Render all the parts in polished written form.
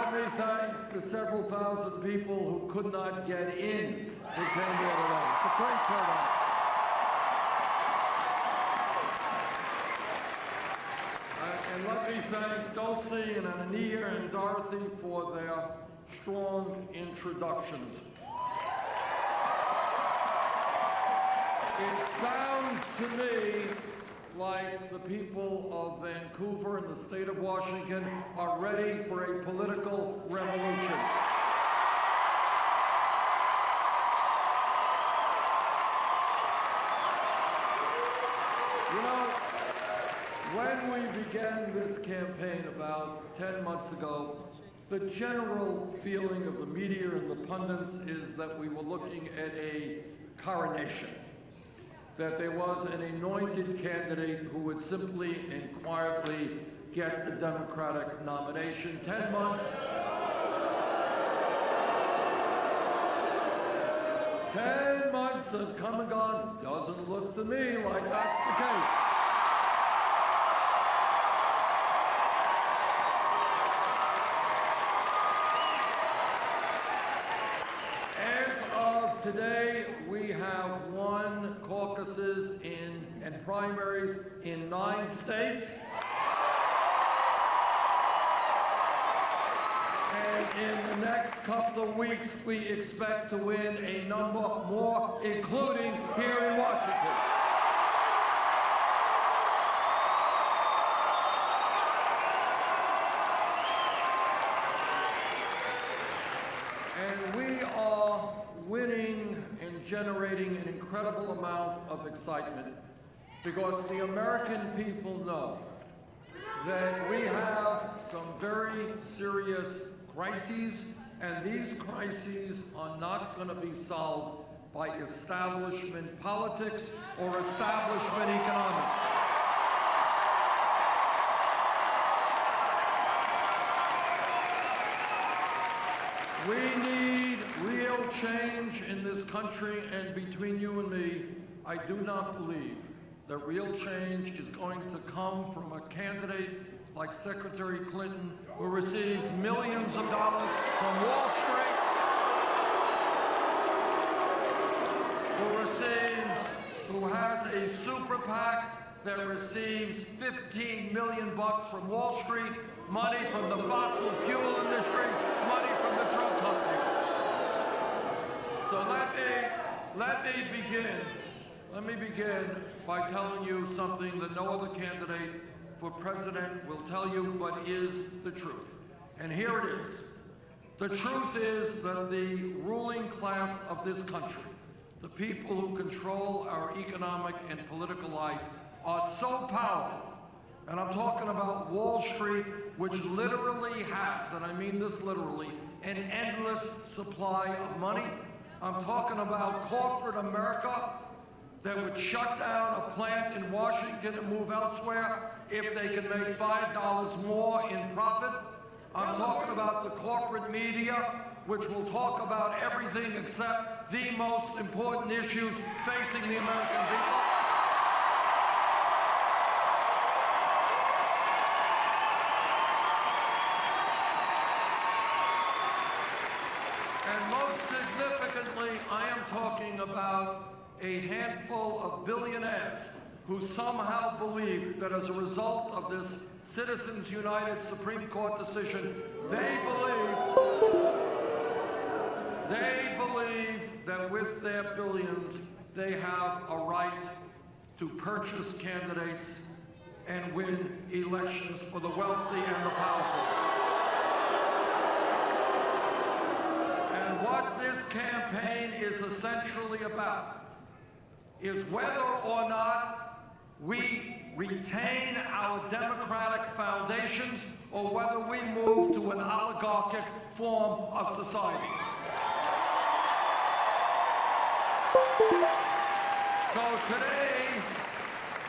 let me thank the several thousand people who could not get in who came here today. It's a great turnout. And let me thank Dulcie and Anania and Dorothy for their strong introductions. It sounds to me like the people of Vancouver and the state of Washington are ready for a political revolution. You know, when we began this campaign about 10 months ago, the general feeling of the media and the pundits is that we were looking at a coronation, that there was an anointed candidate who would simply and quietly get the Democratic nomination. 10 months. 10 months have come and gone. Doesn't look to me like that's the case. Today, we have won caucuses and primaries in 9 states. And in the next couple of weeks, we expect to win a number more, including here in Washington. And we are winning and generating an incredible amount of excitement because the American people know that we have some very serious crises, and these crises are not going to be solved by establishment politics or establishment economics. We need real change in this country, and between you and me, I do not believe that real change is going to come from a candidate like Secretary Clinton, who receives millions of dollars from Wall Street, who has a super PAC that receives $15 million from Wall Street, money from the fossil fuel industry, money from the drug companies. So let me begin by telling you something that no other candidate for president will tell you, but is the truth. And here it is. The truth is that the ruling class of this country, the people who control our economic and political life, are so powerful. And I'm talking about Wall Street, which literally has, and I mean this literally, an endless supply of money. I'm talking about corporate America that would shut down a plant in Washington and move elsewhere if they can make $5 more in profit. I'm talking about the corporate media, which will talk about everything except the most important issues facing the American people. And most significantly, I am talking about a handful of billionaires who somehow believe that as a result of this Citizens United Supreme Court decision, they believe that with their billions, they have a right to purchase candidates and win elections for the wealthy and the powerful. And what this campaign is essentially about is whether or not we retain our democratic foundations or whether we move to an oligarchic form of society. So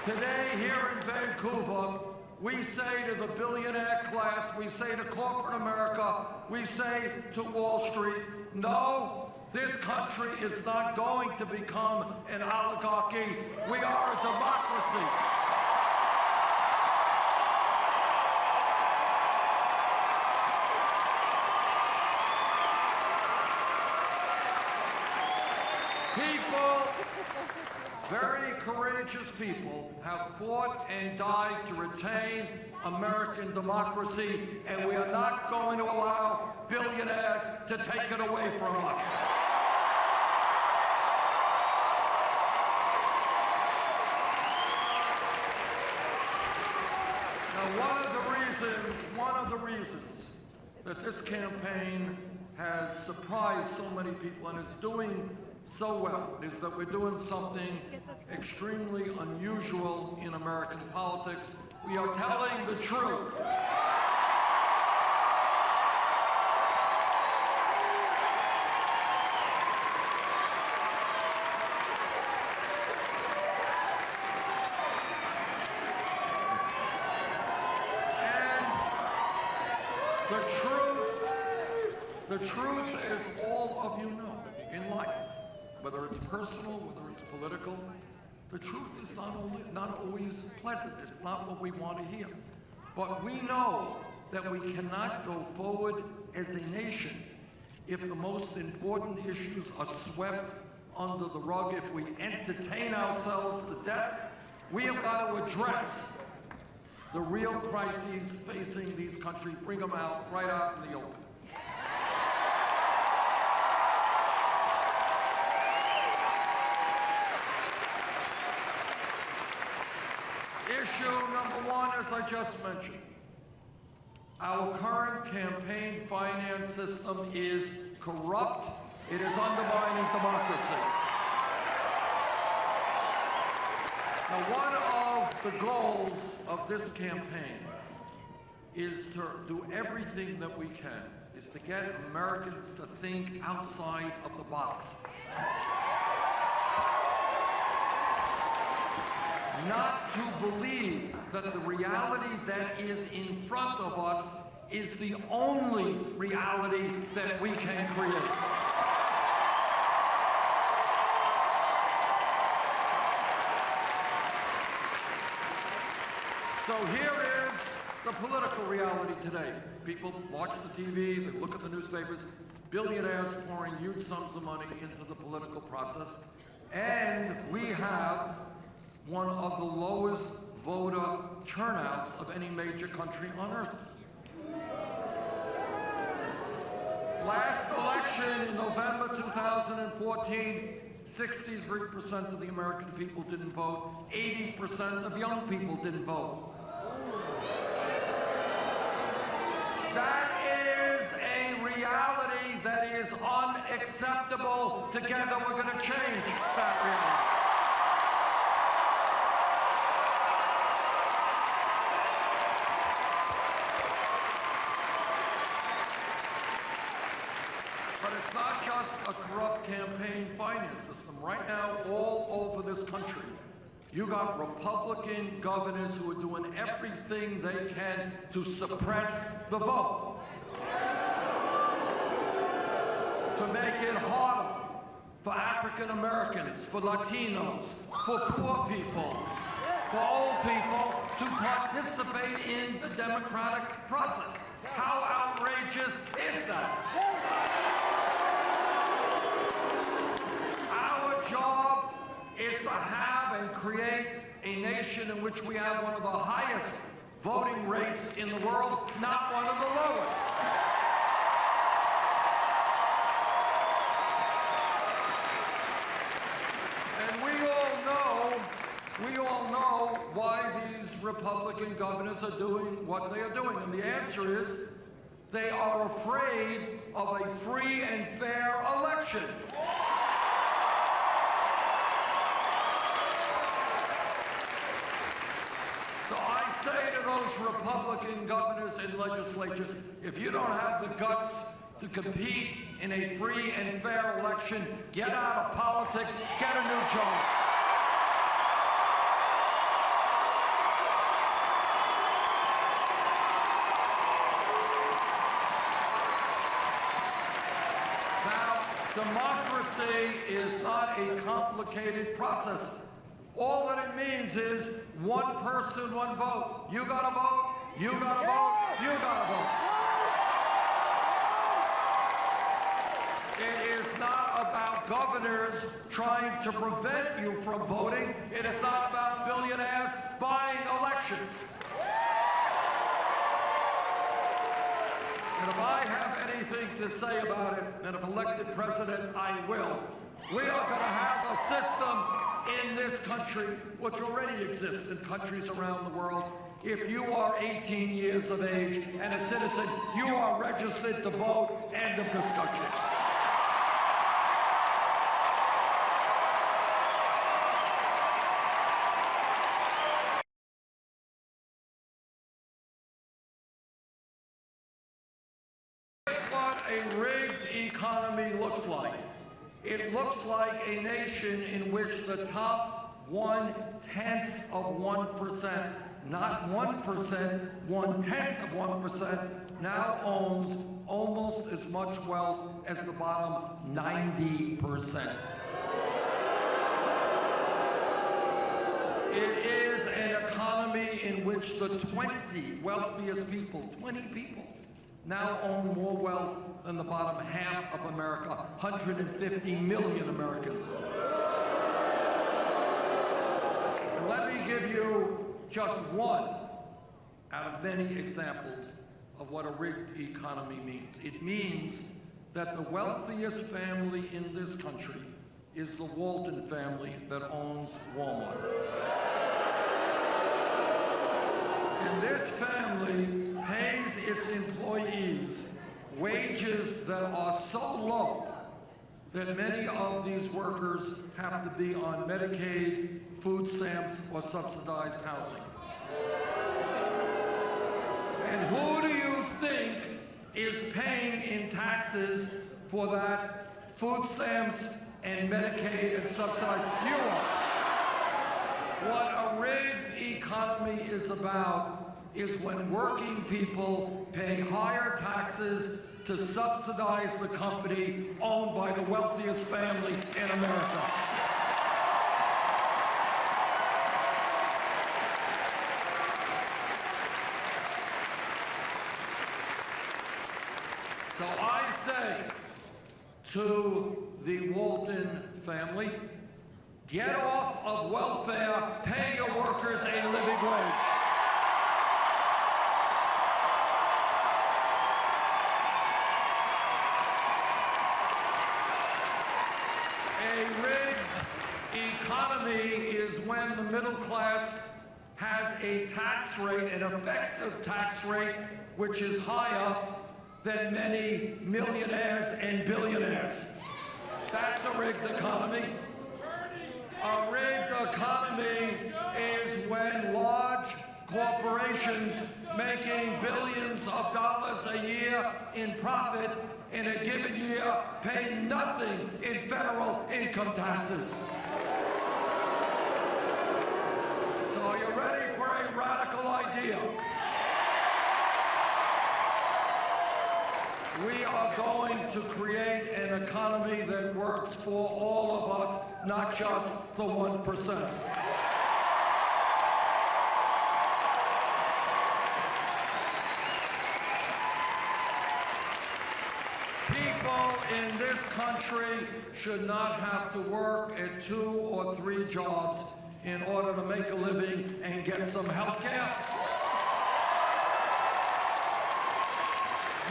today here in Vancouver, we say to the billionaire class, we say to corporate America, we say to Wall Street, no, this country is not going to become an oligarchy. We are a democracy. People, very courageous people, have fought and died to retain American democracy, and we are not going to allow billionaires to take it away from us. Now, one of the reasons that this campaign has surprised so many people and is doing so well is that we're doing something extremely unusual in American politics. We are telling the truth. The truth, as all of you know, in life, whether it's personal, whether it's political, the truth is not always pleasant. It's not what we want to hear. But we know that we cannot go forward as a nation if the most important issues are swept under the rug, if we entertain ourselves to death. We have got to address the real crises facing these countries, bring them out, right out in the open. Issue number one, as I just mentioned, our current campaign finance system is corrupt. It is undermining democracy. Now, one of the goals of this campaign is to do everything that we can, is to get Americans to think outside of the box. Not to believe that the reality that is in front of us is the only reality that we can create. So here is the political reality today. People watch the TV, they look at the newspapers, billionaires pouring huge sums of money into the political process, and we have one of the lowest voter turnouts of any major country on earth. Last election in November 2014, 63% of the American people didn't vote, 80% of young people didn't vote. That is a reality that is unacceptable. Together we're going to change that reality. It's not just a corrupt campaign finance system. Right now, all over this country, you got Republican governors who are doing everything they can to suppress the vote, to make it harder for African Americans, for Latinos, for poor people, for old people to participate in the democratic process. How outrageous is that? Job is to have and create a nation in which we have one of the highest voting rates in the world, not one of the lowest. And we all know why these Republican governors are doing what they are doing. And the answer is they are afraid of a free and fair election. So I say to those Republican governors and legislatures, if you don't have the guts to compete in a free and fair election, get out of politics, get a new job. Now, democracy is not a complicated process. All that it means is one person, one vote. You gotta vote, you gotta vote, you gotta vote. It is not about governors trying to prevent you from voting. It is not about billionaires buying elections. And if I have anything to say about it, and if elected president, I will. We are going to have a system in this country, which already exists in countries around the world. If you are 18 years of age and a citizen, you are registered to vote. End of discussion. A rigged economy looks like. It looks like a nation in which the top 1/10 of 1%, not 1%, 1/10 of 1%, now owns almost as much wealth as the bottom 90%. It is an economy in which the 20 wealthiest people, 20 people, now own more wealth than the bottom half of America, 150 million Americans. And let me give you just one out of many examples of what a rigged economy means. It means that the wealthiest family in this country is the Walton family that owns Walmart. And this family pays its employees wages that are so low that many of these workers have to be on Medicaid, food stamps, or subsidized housing. And who do you think is paying in taxes for that food stamps and Medicaid and subsidized? You are. What a rigged economy is about is when working people pay higher taxes to subsidize the company owned by the wealthiest family in America. So I say to the Walton family, get off of welfare, pay your workers a living wage. A rigged economy is when the middle class has a tax rate, an effective tax rate, which is higher than many millionaires and billionaires. That's a rigged economy. A rigged economy is when large corporations making billions of dollars a year in profit in a given year pay nothing in federal income taxes. So are you ready for a radical idea? We are going to create an economy that works for all of us, not just the 1%. In this country should not have to work at 2 or 3 jobs in order to make a living and get some health care.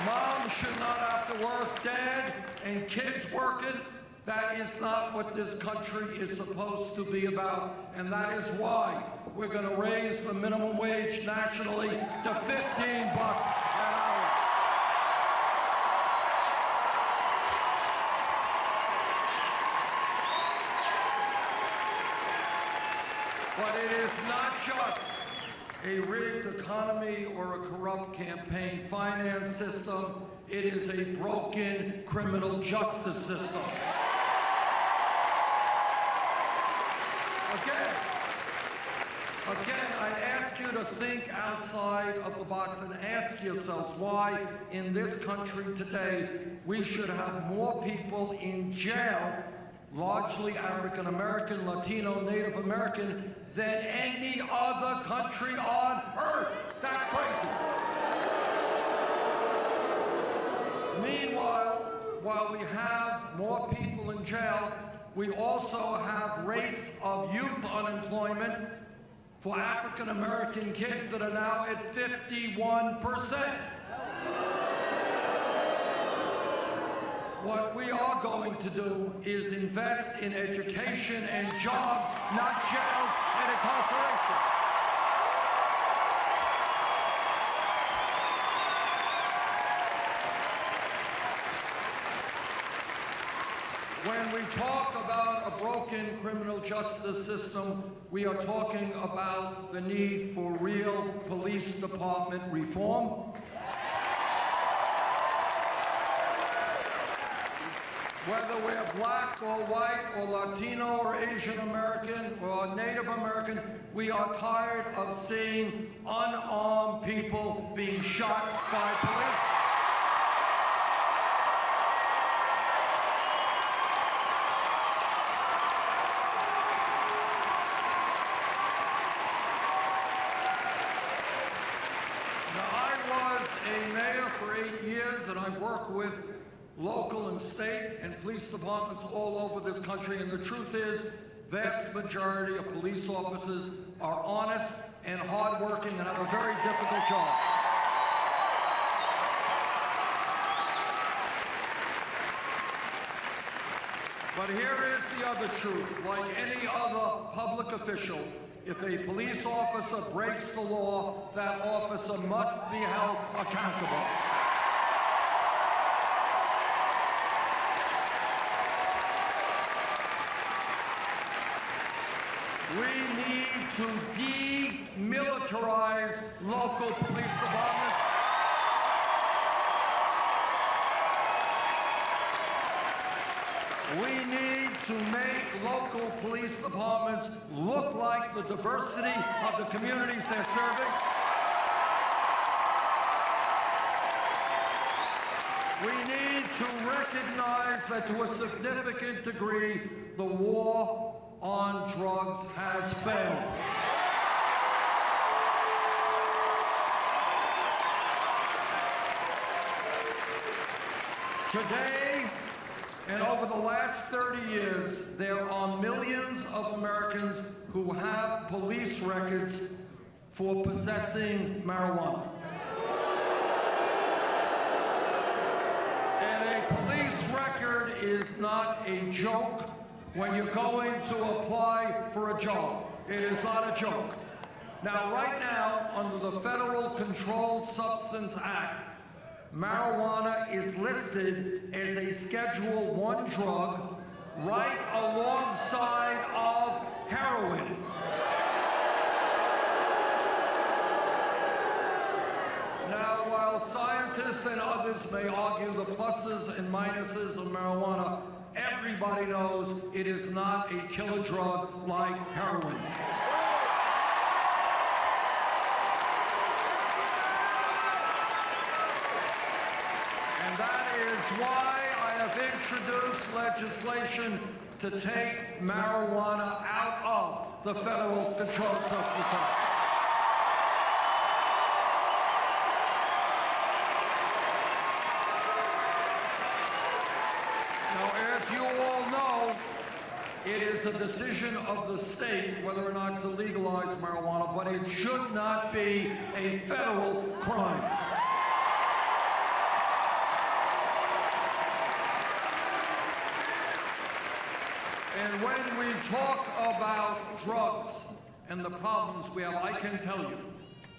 Mom should not have to work, dad, and kids working. That is not what this country is supposed to be about, and that is why we're going to raise the minimum wage nationally to $15 an hour. But it is not just a rigged economy or a corrupt campaign finance system. It is a broken criminal justice system. Again, I ask you to think outside of the box and ask yourselves why in this country today we should have more people in jail, largely African American, Latino, Native American, than any other country on earth. That's crazy. Meanwhile, while we have more people in jail, we also have rates of youth unemployment for African American kids that are now at 51%. What we are going to do is invest in education and jobs, not jails and incarceration. When we talk about a broken criminal justice system, we are talking about the need for real police department reform. Whether we're black or white or Latino or Asian American or Native American, we are tired of seeing unarmed people being shot by police. A mayor for 8 years, and I've worked with local and state and police departments all over this country, and the truth is, vast majority of police officers are honest and hardworking and have a very difficult job. But here is the other truth. Like any other public official, if a police officer breaks the law, that officer must be held accountable. We need to demilitarize local police departments. We need to make local police departments look like the diversity of the communities they're serving. We need to recognize that to a significant degree, the war on drugs has failed. Today, and over the last 30 years, there are millions of Americans who have police records for possessing marijuana. And a police record is not a joke when you're going to apply for a job. It is not a joke. Now, right now, under the Federal Controlled Substance Act, marijuana is listed as a Schedule I drug right alongside of heroin. Now, while scientists and others may argue the pluses and minuses of marijuana, everybody knows it is not a killer drug like heroin. And that is why I have introduced legislation to take marijuana out of the Federal Controlled Substance Act. Now, as you all know, it is a decision of the state whether or not to legalize marijuana, but it should not be a federal crime. And when we talk about drugs and the problems we have, I can tell you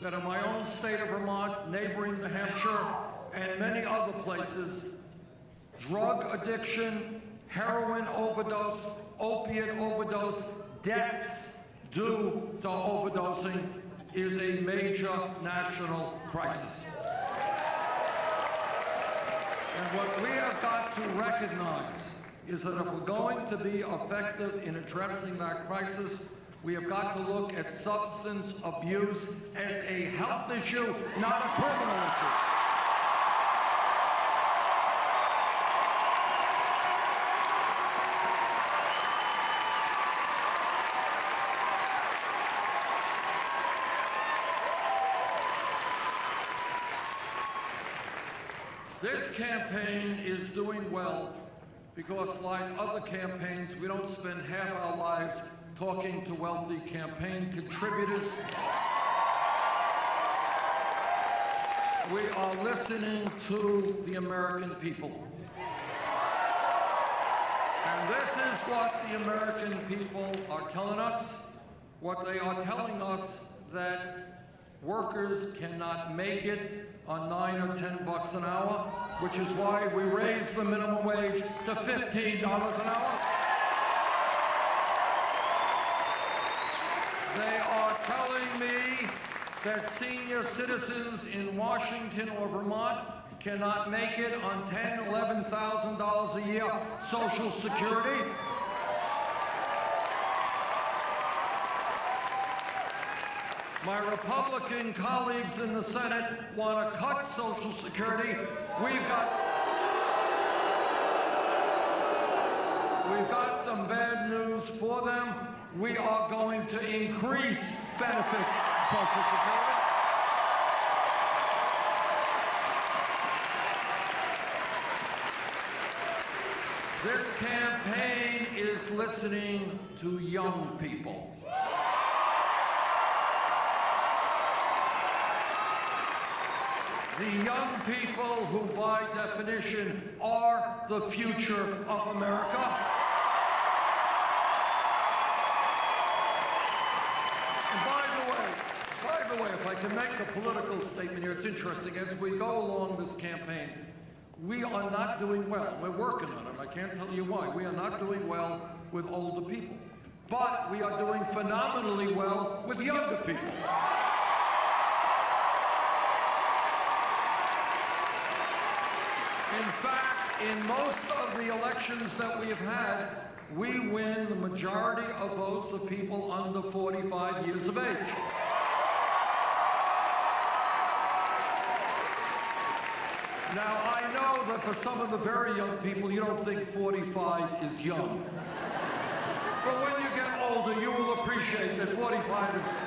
that in my own state of Vermont, neighboring New Hampshire, and many other places, drug addiction, heroin overdose, opiate overdose, deaths due to overdosing is a major national crisis. And what we have got to recognize is that if we're going to be effective in addressing that crisis, we have got to look at substance abuse as a health issue, not a criminal issue. This campaign is doing well because, like other campaigns, we don't spend half our lives talking to wealthy campaign contributors. We are listening to the American people. And this is what the American people are telling us. What they are telling us, that workers cannot make it on $9 or $10 an hour, which is why we raised the minimum wage to $15 an hour. They are telling me that senior citizens in Washington or Vermont cannot make it on $10,000, $11,000 a year Social Security. My Republican colleagues in the Senate want to cut Social Security. We've got some bad news for them. We are going to increase benefits in Social Security. This campaign is listening to young people. The young people who, by definition, are the future of America. By the way, if I can make a political statement here, it's interesting. As we go along this campaign, we are not doing well. We're working on it. I can't tell you why. We are not doing well with older people. But we are doing phenomenally well with younger people. In fact, in most of the elections that we have had, we win the majority of votes of people under 45 years of age. Now, I know that for some of the very young people, you don't think 45 is young. But when you get older, you will appreciate that 45 is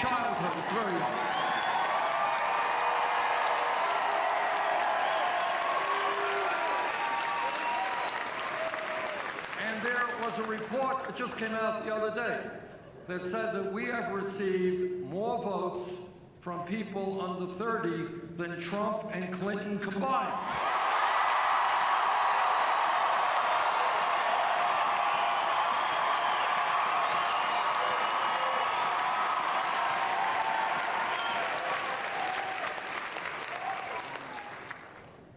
childhood. It's very young. And there was a report that just came out the other day that said that we have received more votes from people under 30 than Trump and Clinton combined.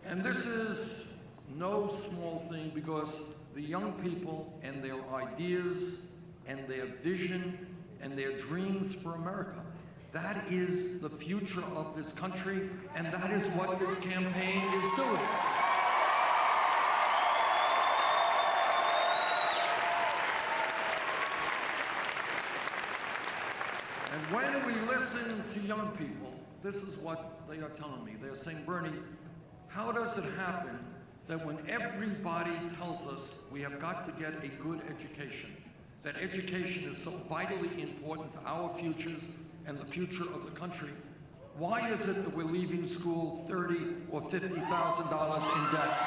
And this is no small thing, because the young people and their ideas and their vision and their dreams for America, that is the future of this country, and that is what this campaign is doing. And when we listen to young people, this is what they are telling me. They're saying, Bernie, how does it happen that when everybody tells us we have got to get a good education, that education is so vitally important to our futures and the future of the country, why is it that we're leaving school $30,000 or $50,000 in debt?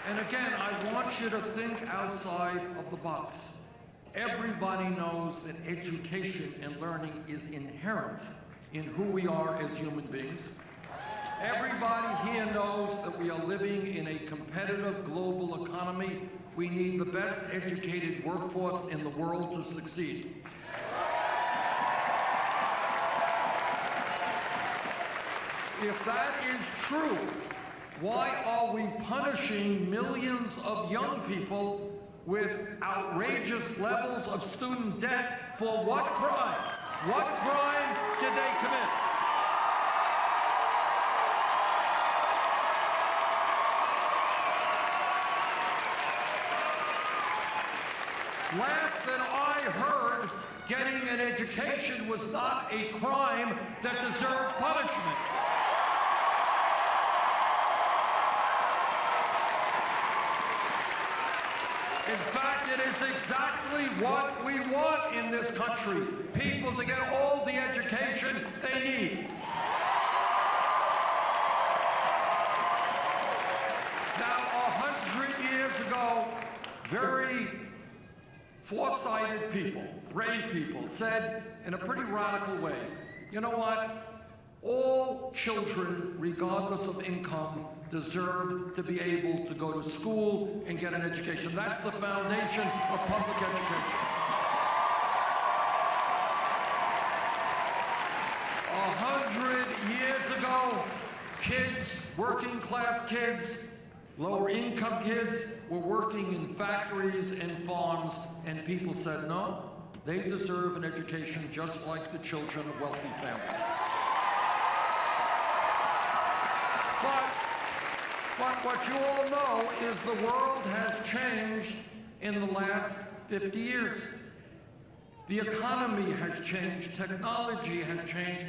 And again, I want you to think outside of the box. Everybody knows that education and learning is inherent in who we are as human beings. Everybody here knows that we are living in a competitive global economy. We need the best educated workforce in the world to succeed. If that is true, why are we punishing millions of young people with outrageous levels of student debt for what crime? What crime did they commit? Last that I heard, getting an education was not a crime that deserved punishment. In fact, it is exactly what we want in this country. People to get all the education they need. Now, 100 years ago, very foresighted people, brave people, said in a pretty radical way, you know what? All children, regardless of income, deserve to be able to go to school and get an education. That's the foundation of public education. 100 years ago, kids, working class kids, lower income kids were working in factories and farms, and people said, no, they deserve an education just like the children of wealthy families. But what you all know is the world has changed in the last 50 years. The economy has changed, technology has changed.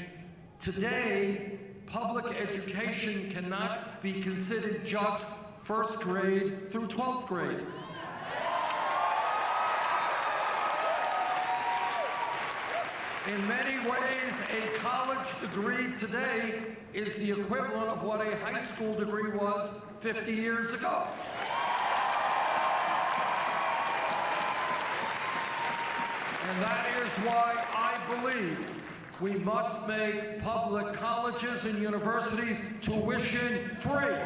Today, public education cannot be considered just first grade through 12th grade. In many ways, a college degree today is the equivalent of what a high school degree was 50 years ago. And that is why I believe we must make public colleges and universities tuition free.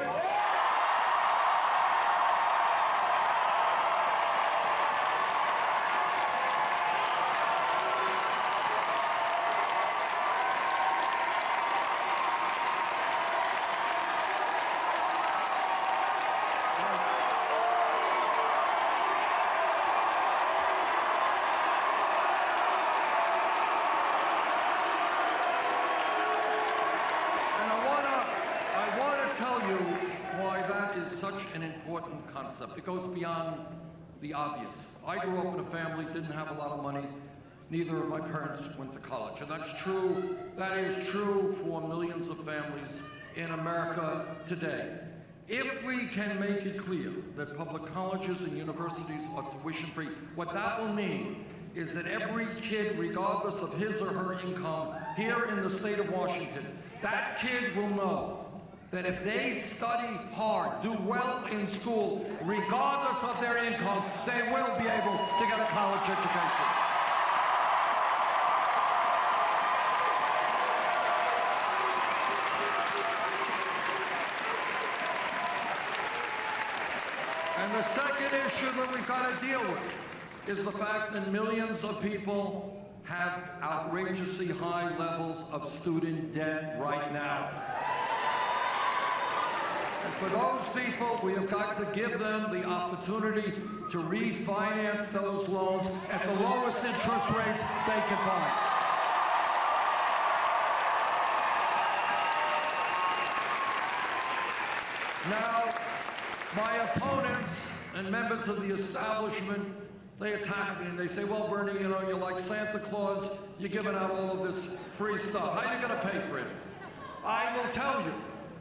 Concept. It goes beyond the obvious. I grew up in a family, didn't have a lot of money. Neither of my parents went to college. And that's true. That is true for millions of families in America today. If we can make it clear that public colleges and universities are tuition free, what that will mean is that every kid, regardless of his or her income, here in the state of Washington, that kid will know that if they study hard, do well in school, regardless of their income, they will be able to get a college education. And the second issue that we've got to deal with is the fact that millions of people have outrageously high levels of student debt right now. And for those people, we have got to give them the opportunity to refinance those loans at the lowest interest rates they can find. Now, my opponents and members of the establishment, they attack me and they say, well, Bernie, you know, you're like Santa Claus, you're giving out all of this free stuff. How are you going to pay for it? I will tell you.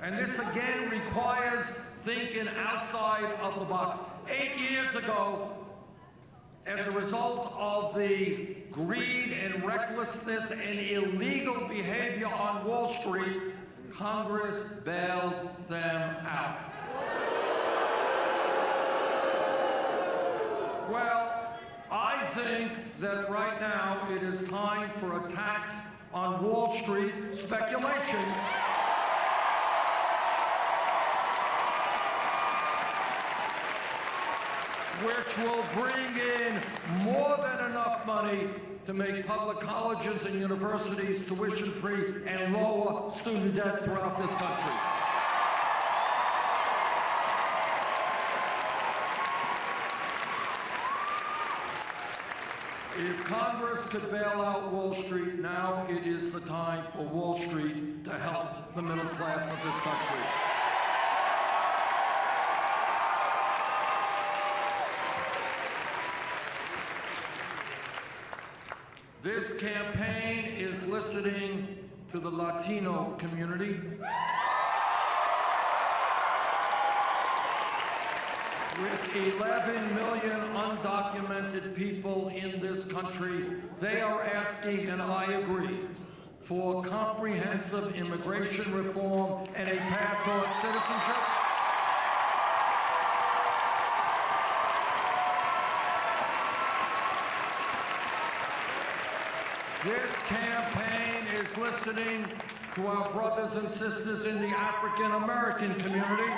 And this again requires thinking outside of the box. 8 years ago, as a result of the greed and recklessness and illegal behavior on Wall Street, Congress bailed them out. Well, I think that right now it is time for a tax on Wall Street speculation. Which will bring in more than enough money to make public colleges and universities tuition-free and lower student debt throughout this country. If Congress could bail out Wall Street, now it is the time for Wall Street to help the middle class of this country. This campaign is listening to the Latino community. With 11 million undocumented people in this country, they are asking, and I agree, for comprehensive immigration reform and a path toward citizenship. This campaign is listening to our brothers and sisters in the African American community.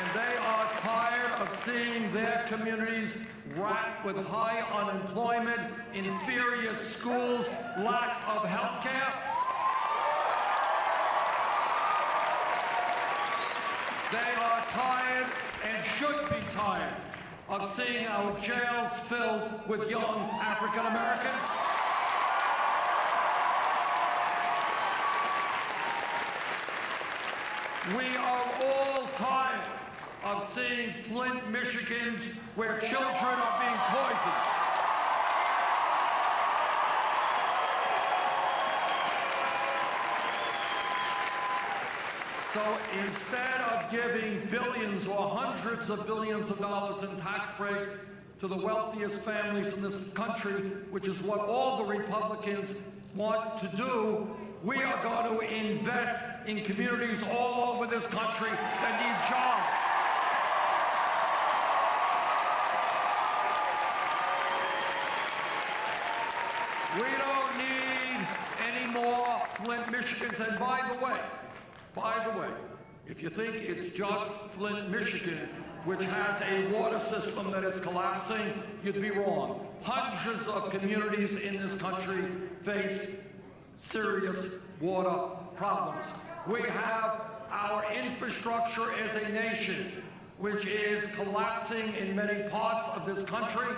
And they are tired of seeing their communities racked with high unemployment, inferior schools, lack of health care. They are tired and should be tired of seeing our jails filled with young African Americans. We are all tired of seeing Flint, Michigans, where children are being poisoned. So instead of giving billions or hundreds of billions of dollars in tax breaks to the wealthiest families in this country, which is what all the Republicans want to do, we are going to invest in communities all over this country that need jobs. We don't need any more Flint, Michigans. And by the way, if you think it's just Flint, Michigan, which has a water system that is collapsing, you'd be wrong. Hundreds of communities in this country face serious water problems. We have our infrastructure as a nation, which is collapsing in many parts of this country.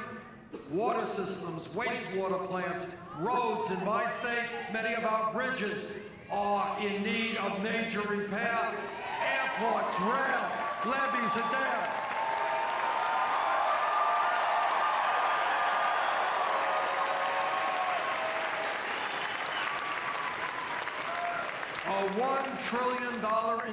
Water systems, wastewater plants, roads in my state, many of our bridges are in need of major repair. Airports, rail, levees and dams. A $1 trillion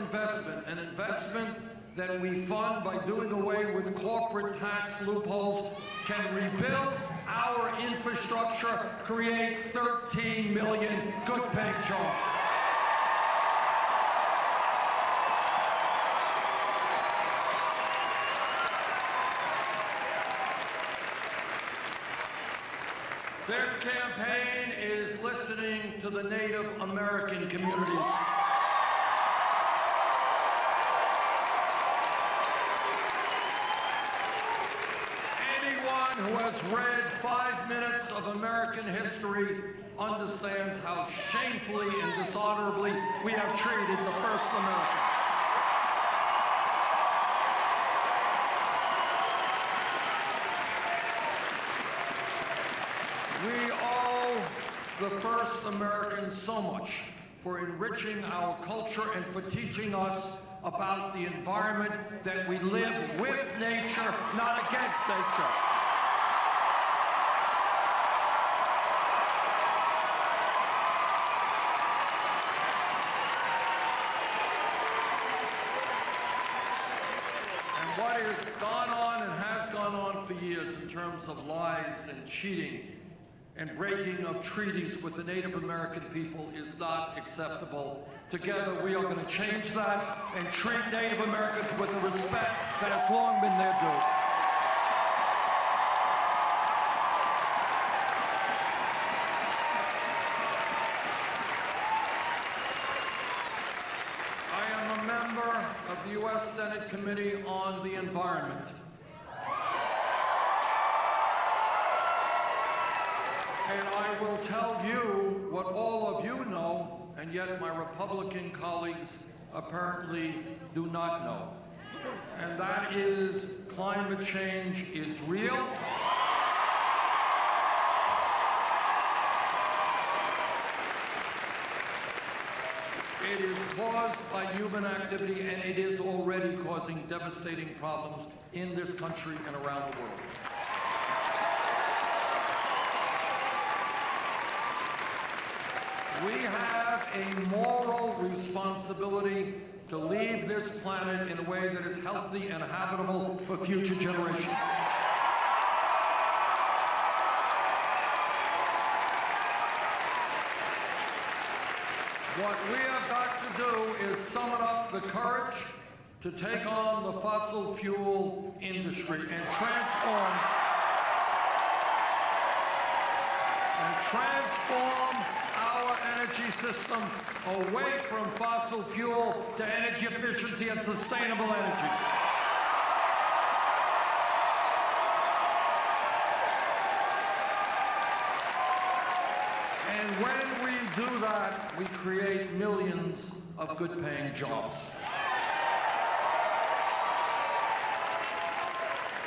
investment, an investment that we fund by doing away with corporate tax loopholes, can rebuild our infrastructure, create 13 million good-paying jobs. This campaign is listening to the Native American communities. Anyone who has read 5 minutes of American history understands how shamefully and dishonorably we have treated the first Americans. We owe the first Americans so much for enriching our culture and for teaching us about the environment that we live with nature, not against nature. And what has gone on and has gone on for years in terms of lies and cheating and breaking of treaties with the Native American people is not acceptable. Together, we are going to change that and treat Native Americans with the respect that has long been their due. I am a member of the U.S. Senate Committee on the Environment. And I will tell you what all of you know, and yet my Republican colleagues apparently do not know. And that is climate change is real. It is caused by human activity, and it is already causing devastating problems in this country and around the world. We have a moral responsibility to leave this planet in a way that is healthy and habitable for future generations. What we have got to do is summon up the courage to take on the fossil fuel industry and transform our energy system away from fossil fuel to energy efficiency and sustainable energies. And when we do that, we create millions of good-paying jobs.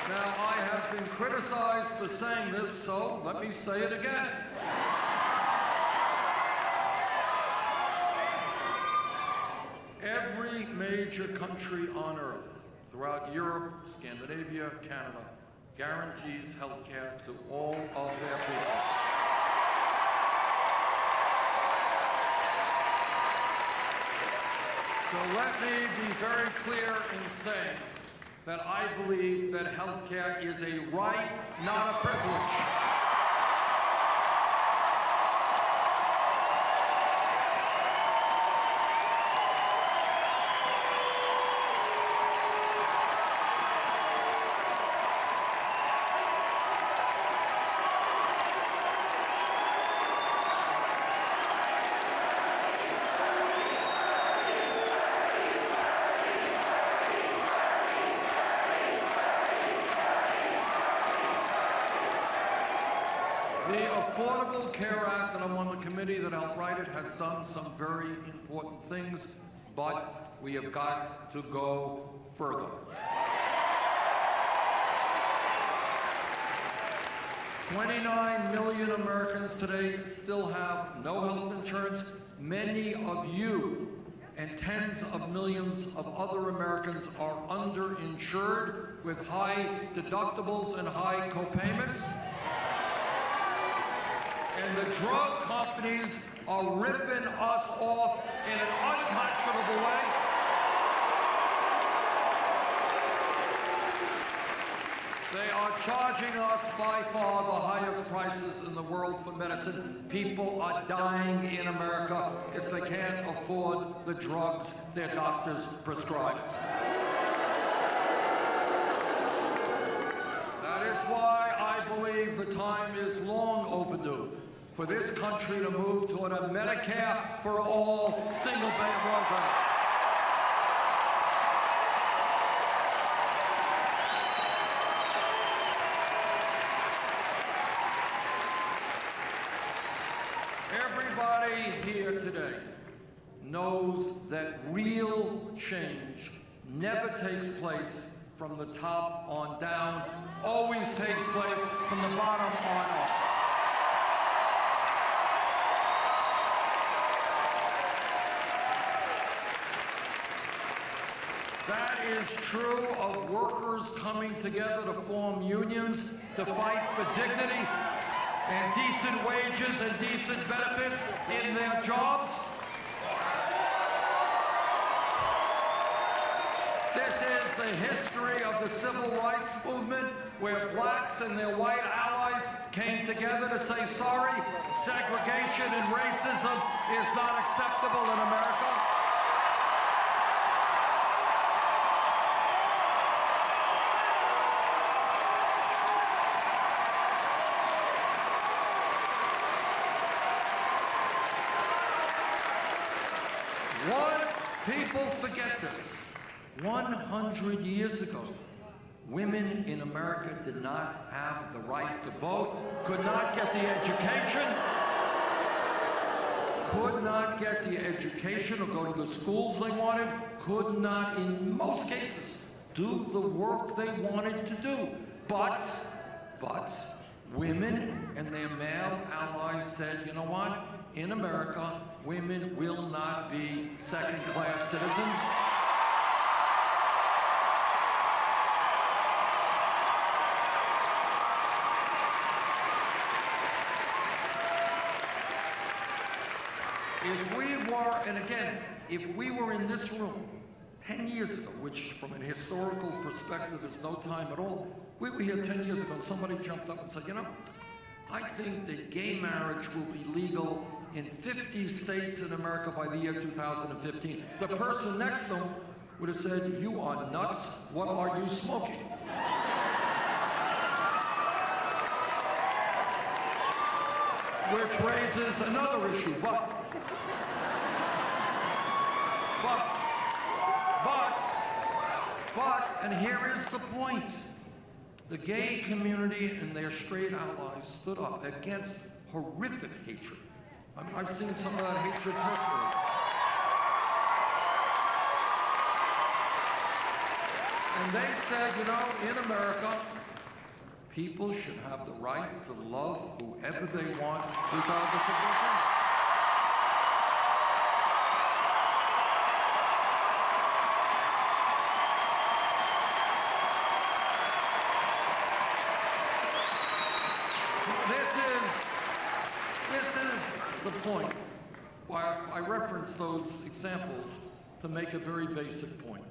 Now, I have been criticized for saying this, so let me say it again. Every major country on earth, throughout Europe, Scandinavia, Canada, guarantees health care to all of their people. So let me be very clear in saying that I believe that health care is a right, not a privilege. The Affordable Care Act, and I'm on the committee that helped write it, has done some very important things, but we have got to go further. 29 million Americans today still have no health insurance. Many of you and tens of millions of other Americans are underinsured with high deductibles and high co-payments. And the drug companies are ripping us off in an unconscionable way. They are charging us by far the highest prices in the world for medicine. People are dying in America because they can't afford the drugs their doctors prescribe. That is why I believe the time is long overdue for this country to move toward a Medicare for all single-payer program. Everybody here today knows that real change never takes place from the top on down, always takes place from the bottom on up. That is true of workers coming together to form unions to fight for dignity and decent wages and decent benefits in their jobs. This is the history of the civil rights movement, where blacks and their white allies came together to say, sorry, segregation and racism is not acceptable in America. People forget this. 100 years ago, women in America did not have the right to vote, could not get the education or go to the schools they wanted, could not, in most cases, do the work they wanted to do. But women and their male allies said, you know what? In America, women will not be second-class citizens. were, and again, if we were in this room 10 years ago, which from an historical perspective is no time at all, we were here 10 years ago and somebody jumped up and said, you know, I think that gay marriage will be legal in 50 states in America by the year 2015. The person next to him would have said, you are nuts, what are you smoking? Which raises another issue, but, and here is the point. The gay community and their straight allies stood up against horrific hatred. I mean, I've seen some of that hatred personally. And they said, you know, in America, people should have the right to love whoever they want, regardless of their gender. This is the point. Why I reference those examples to make a very basic point,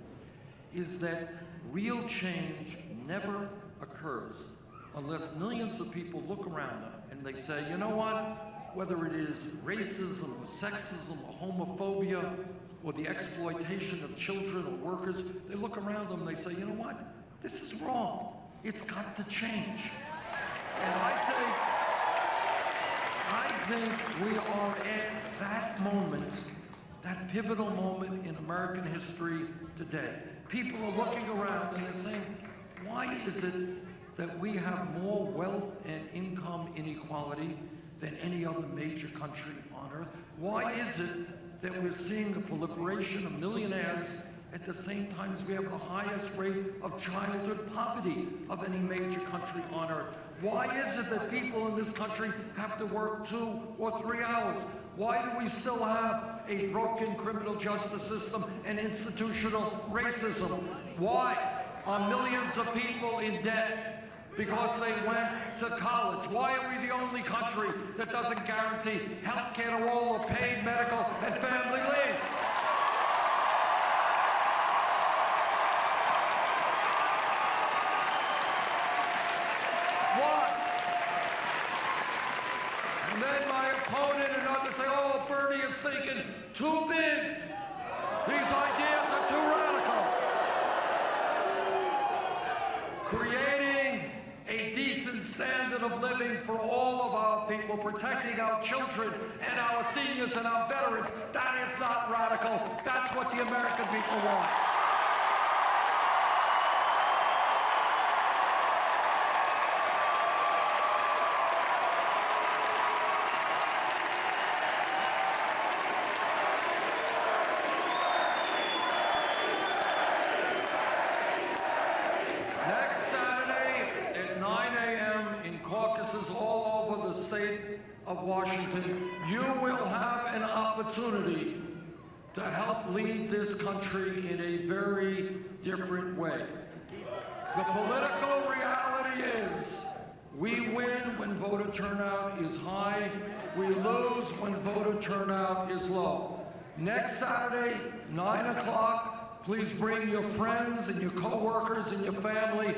is that real change never occurs unless millions of people look around them and they say, you know what, whether it is racism or sexism or homophobia or the exploitation of children or workers, they look around them and they say, you know what, this is wrong. It's got to change. And I think we are at that moment, that pivotal moment in American history today. People are looking around and they're saying, why is it that we have more wealth and income inequality than any other major country on earth? Why is it that we're seeing the proliferation of millionaires at the same time as we have the highest rate of childhood poverty of any major country on earth? Why is it that people in this country have to work 2 or 3 hours? Why do we still have a broken criminal justice system and institutional racism? Why are millions of people in debt because they went to college? Why are we the only country that doesn't guarantee health care to all or paid medical and family leave? And then my opponent and others say, oh, Bernie is thinking too big. These ideas are too radical. Creating a decent standard of living for all of our people, protecting our children and our seniors and our veterans, that is not radical. That's what the American people want. Next Saturday at 9 a.m. in caucuses all over the state of Washington, you will have an opportunity to help lead this country in a very different way. The political reality is we win when voter turnout is high, we lose when voter turnout is low. Next Saturday, 9 o'clock, please bring your friends and your co-workers and your family.